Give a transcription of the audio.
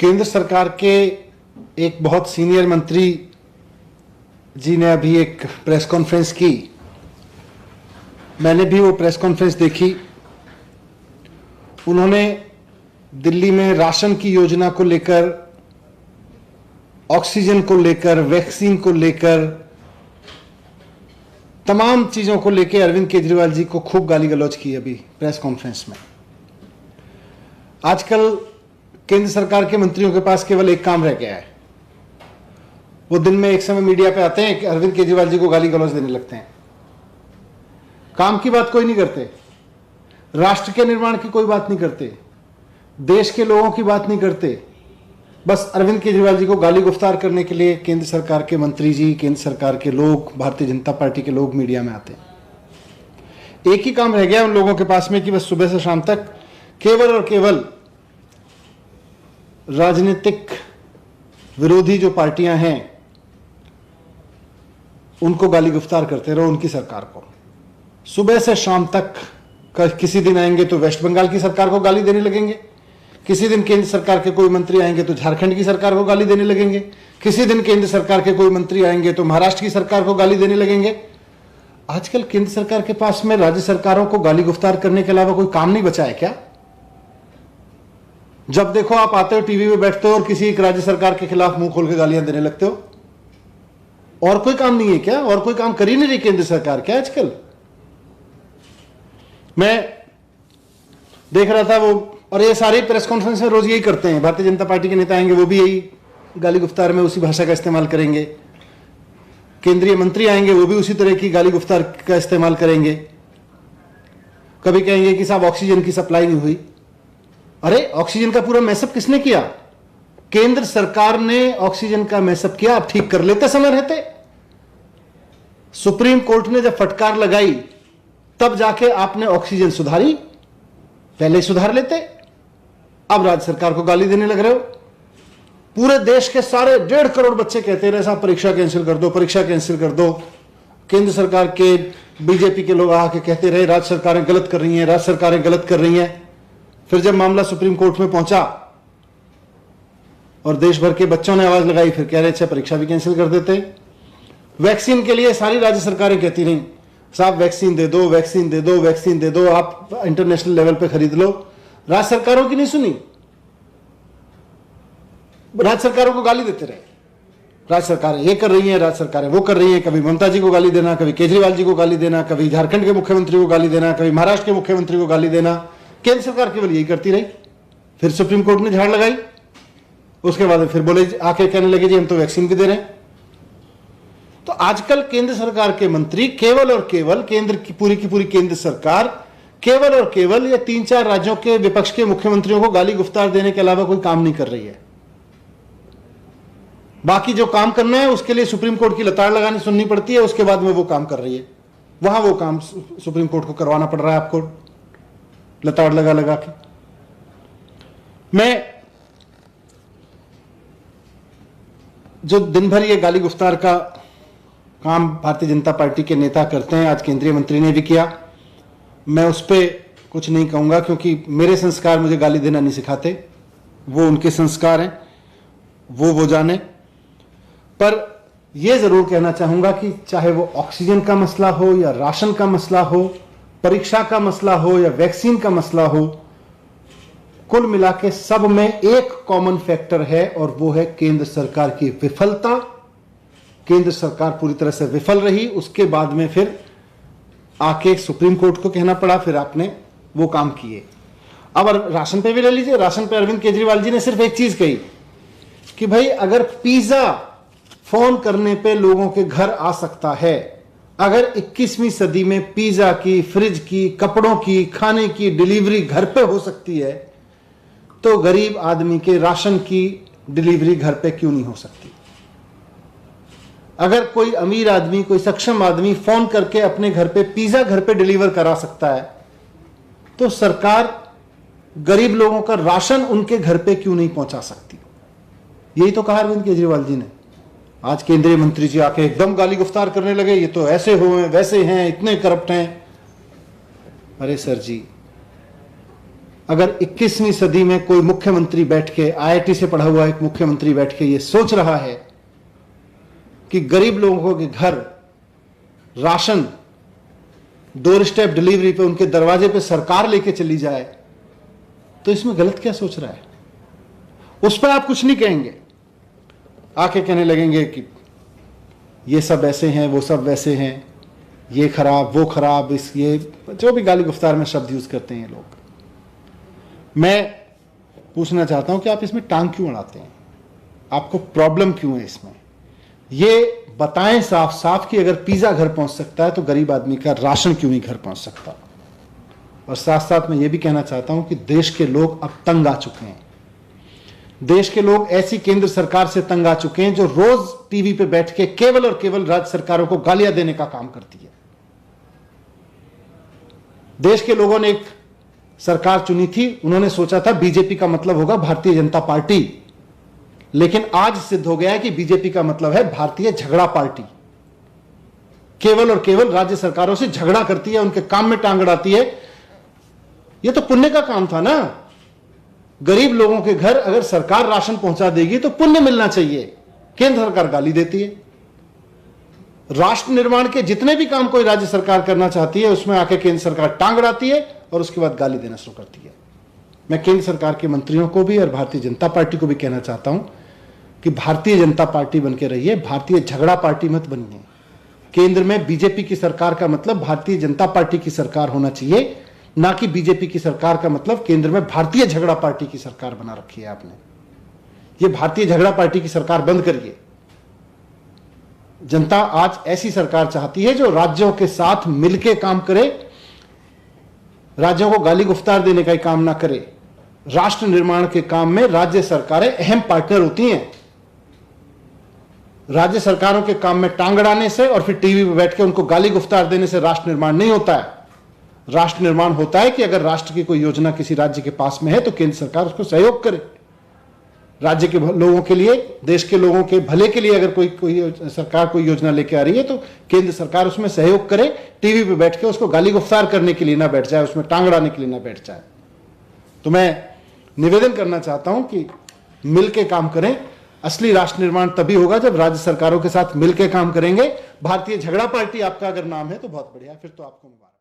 केंद्र सरकार के एक बहुत सीनियर मंत्री जी ने अभी एक प्रेस कॉन्फ्रेंस की। मैंने भी वो प्रेस कॉन्फ्रेंस देखी। उन्होंने दिल्ली में राशन की योजना को लेकर, ऑक्सीजन को लेकर, वैक्सीन को लेकर, तमाम चीजों को लेकर अरविंद केजरीवाल जी को खूब गाली गलौज की अभी प्रेस कॉन्फ्रेंस में। आजकल केंद्र सरकार के मंत्रियों के पास केवल एक काम रह गया है। वो दिन में एक समय मीडिया पे आते हैं कि अरविंद केजरीवाल जी को गाली गलौज देने लगते हैं। काम की बात कोई नहीं करते, राष्ट्र के निर्माण की कोई बात नहीं करते, देश के लोगों की बात नहीं करते। बस अरविंद केजरीवाल जी को गाली गुफ्तार करने के लिए केंद्र सरकार के मंत्री जी, केंद्र सरकार के लोग, भारतीय जनता पार्टी के लोग मीडिया में आते हैं। एक ही काम रह गया उन लोगों के पास में कि बस सुबह से शाम तक केवल और केवल राजनीतिक विरोधी जो पार्टियां हैं उनको गाली गुफ्तार करते रहो, उनकी सरकार को। सुबह से शाम तक किसी दिन आएंगे तो वेस्ट बंगाल की सरकार को गाली देने लगेंगे, किसी दिन केंद्र सरकार के कोई मंत्री आएंगे तो झारखंड की सरकार को गाली देने लगेंगे, किसी दिन केंद्र सरकार के कोई मंत्री आएंगे तो महाराष्ट्र की सरकार को गाली देने लगेंगे। आजकल केंद्र सरकार के पास में राज्य सरकारों को गाली गुफ्तार करने के अलावा कोई काम नहीं बचा है क्या? जब देखो आप आते हो टीवी में बैठते हो और किसी एक राज्य सरकार के खिलाफ मुंह खोल के गालियां देने लगते हो। और कोई काम नहीं है क्या? और कोई काम कर ही नहीं रही केंद्र सरकार क्या आजकल? मैं देख रहा था वो, और ये सारे प्रेस कॉन्फ्रेंस में रोज यही करते हैं। भारतीय जनता पार्टी के नेता आएंगे वो भी यही गाली गुफ्तार में उसी भाषा का इस्तेमाल करेंगे, केंद्रीय मंत्री आएंगे वो भी उसी तरह की गाली गुफ्तार का इस्तेमाल करेंगे। कभी कहेंगे कि साहब ऑक्सीजन की सप्लाई नहीं हुई। अरे ऑक्सीजन का पूरा मैसअप किसने किया? केंद्र सरकार ने ऑक्सीजन का मैसअप किया। आप ठीक कर लेते समय रहते। सुप्रीम कोर्ट ने जब फटकार लगाई तब जाके आपने ऑक्सीजन सुधारी, पहले सुधार लेते। अब राज्य सरकार को गाली देने लग रहे हो। पूरे देश के सारे 1.5 करोड़ बच्चे कहते रहे साहब परीक्षा कैंसिल कर दो, परीक्षा कैंसिल कर दो। केंद्र सरकार के बीजेपी के लोग आके कहते रहे राज्य सरकारें गलत कर रही हैं, राज्य सरकारें गलत कर रही हैं। फिर जब मामला सुप्रीम कोर्ट में पहुंचा और देश भर के बच्चों ने आवाज लगाई, फिर कह रहे अच्छा परीक्षा भी कैंसिल कर देते। वैक्सीन के लिए सारी राज्य सरकारें कहती रहीं साहब वैक्सीन दे दो, वैक्सीन दे दो, वैक्सीन दे दो, आप इंटरनेशनल लेवल पे खरीद लो। राज्य सरकारों की नहीं सुनी, राज्य सरकारों को गाली देते रहे। राज्य सरकारें ये कर रही हैं, राज्य सरकारें वो कर रही हैं। कभी ममता जी को गाली देना, कभी केजरीवाल जी को गाली देना, कभी झारखंड के मुख्यमंत्री को गाली देना, कभी महाराष्ट्र के मुख्यमंत्री को गाली देना। केंद्र सरकार केवल यही करती रही। फिर सुप्रीम कोर्ट ने झाड़ लगाई, उसके बाद फिर बोले आके कहने लगे जी हम तो वैक्सीन भी दे रहे हैं। तो आजकल केंद्र सरकार के मंत्री केवल और केवल, केंद्र की पूरी केंद्र सरकार केवल और केवल ये 3-4 राज्यों के विपक्ष के मुख्यमंत्रियों को गाली गुफ्तार देने के अलावा कोई काम नहीं कर रही है। बाकी जो काम करना है उसके लिए सुप्रीम कोर्ट की लताड़ लगानी सुननी पड़ती है, उसके बाद में वो काम कर रही है। वहां वो काम सुप्रीम कोर्ट को करवाना पड़ रहा है आपको लताड़ लगा लगा के। मैं जो दिन भर ये गाली गुफ्तार का काम भारतीय जनता पार्टी के नेता करते हैं, आज केंद्रीय मंत्री ने भी किया। मैं उस पर कुछ नहीं कहूंगा क्योंकि मेरे संस्कार मुझे गाली देना नहीं सिखाते, वो उनके संस्कार हैं, वो जाने। पर यह जरूर कहना चाहूंगा कि चाहे वो ऑक्सीजन का मसला हो या राशन का मसला हो, परीक्षा का मसला हो या वैक्सीन का मसला हो, कुल मिला के सब में एक कॉमन फैक्टर है और वो है केंद्र सरकार की विफलता। केंद्र सरकार पूरी तरह से विफल रही, उसके बाद में फिर आके सुप्रीम कोर्ट को कहना पड़ा, फिर आपने वो काम किए। अब राशन पे भी ले लीजिए। राशन पे अरविंद केजरीवाल जी ने सिर्फ एक चीज कही कि भाई अगर पिज्जा फोन करने पे लोगों के घर आ सकता है, अगर 21वीं सदी में पिज्जा की, फ्रिज की, कपड़ों की, खाने की डिलीवरी घर पे हो सकती है, तो गरीब आदमी के राशन की डिलीवरी घर पे क्यों नहीं हो सकती? अगर कोई अमीर आदमी, कोई सक्षम आदमी फोन करके अपने घर पे पिज्जा घर पे डिलीवर करा सकता है, तो सरकार गरीब लोगों का राशन उनके घर पे क्यों नहीं पहुंचा सकती? यही तो कहा अरविंद केजरीवाल जी ने। आज केंद्रीय मंत्री जी आके एकदम गाली गुफ्तार करने लगे, ये तो ऐसे हुए, वैसे हैं, इतने करप्ट हैं। अरे सर जी, अगर 21वीं सदी में कोई मुख्यमंत्री बैठ के, आईआईटी से पढ़ा हुआ एक मुख्यमंत्री बैठ के ये सोच रहा है कि गरीब लोगों के घर राशन डोर स्टेप डिलीवरी पे, उनके दरवाजे पे सरकार लेके चली जाए, तो इसमें गलत क्या सोच रहा है? उस पर आप कुछ नहीं कहेंगे, आके कहने लगेंगे कि ये सब ऐसे हैं, वो सब वैसे हैं, ये खराब, वो खराब, ये जो भी गाली गुफ्तार में शब्द यूज करते हैं ये लोग। मैं पूछना चाहता हूं कि आप इसमें टांग क्यों अड़ाते हैं? आपको प्रॉब्लम क्यों है इसमें? ये बताएं साफ साफ कि अगर पिज्जा घर पहुंच सकता है तो गरीब आदमी का राशन क्यों नहीं घर पहुंच सकता? और साथ साथ मैं ये भी कहना चाहता हूं कि देश के लोग अब तंग आ चुके हैं। देश के लोग ऐसी केंद्र सरकार से तंग आ चुके हैं जो रोज टीवी पे बैठ के केवल और केवल राज्य सरकारों को गालियां देने का काम करती है। देश के लोगों ने एक सरकार चुनी थी, उन्होंने सोचा था बीजेपी का मतलब होगा भारतीय जनता पार्टी, लेकिन आज सिद्ध हो गया है कि बीजेपी का मतलब है भारतीय झगड़ा पार्टी। केवल और केवल राज्य सरकारों से झगड़ा करती है, उनके काम में टांग अड़ाती है। यह तो पुण्य का काम था ना। गरीब लोगों के घर अगर सरकार राशन पहुंचा देगी तो पुण्य मिलना चाहिए। केंद्र सरकार गाली देती है। राष्ट्र निर्माण के जितने भी काम कोई राज्य सरकार करना चाहती है उसमें आके केंद्र सरकार टांग अड़ाती है और उसके बाद गाली देना शुरू करती है। मैं केंद्र सरकार के मंत्रियों को भी और भारतीय जनता पार्टी को भी कहना चाहता हूं कि भारतीय जनता पार्टी बनके रहिए, भारतीय झगड़ा पार्टी मत बनिए। केंद्र में बीजेपी की सरकार का मतलब भारतीय जनता पार्टी की सरकार होना चाहिए, ना कि बीजेपी की सरकार का मतलब केंद्र में भारतीय झगड़ा पार्टी की सरकार बना रखी है आपने। ये भारतीय झगड़ा पार्टी की सरकार बंद करिए। जनता आज ऐसी सरकार चाहती है जो राज्यों के साथ मिलकर काम करे, राज्यों को गाली गुफ्तार देने का ही काम ना करे। राष्ट्र निर्माण के काम में राज्य सरकारें अहम पार्टनर होती हैं। राज्य सरकारों के काम में टांग अड़ाने से और फिर टीवी पर बैठ के उनको गाली गुफ्तार देने से राष्ट्र निर्माण नहीं होता है। राष्ट्र निर्माण होता है कि अगर राष्ट्र की कोई योजना किसी राज्य के पास में है तो केंद्र सरकार उसको सहयोग करे। राज्य के लोगों के लिए, देश के लोगों के भले के लिए अगर कोई सरकार कोई योजना लेके आ रही है तो केंद्र सरकार उसमें सहयोग करे। टीवी पे बैठ के उसको गाली गुफ्तार करने के लिए ना बैठ जाए, उसमें टांग अड़ाने के लिए ना बैठ जाए। तो मैं निवेदन करना चाहता हूं कि मिलके काम करें। असली राष्ट्र निर्माण तभी होगा जब राज्य सरकारों के साथ मिलके काम करेंगे। भारतीय झगड़ा पार्टी आपका अगर नाम है तो बहुत बढ़िया, फिर तो आपको मुबारक।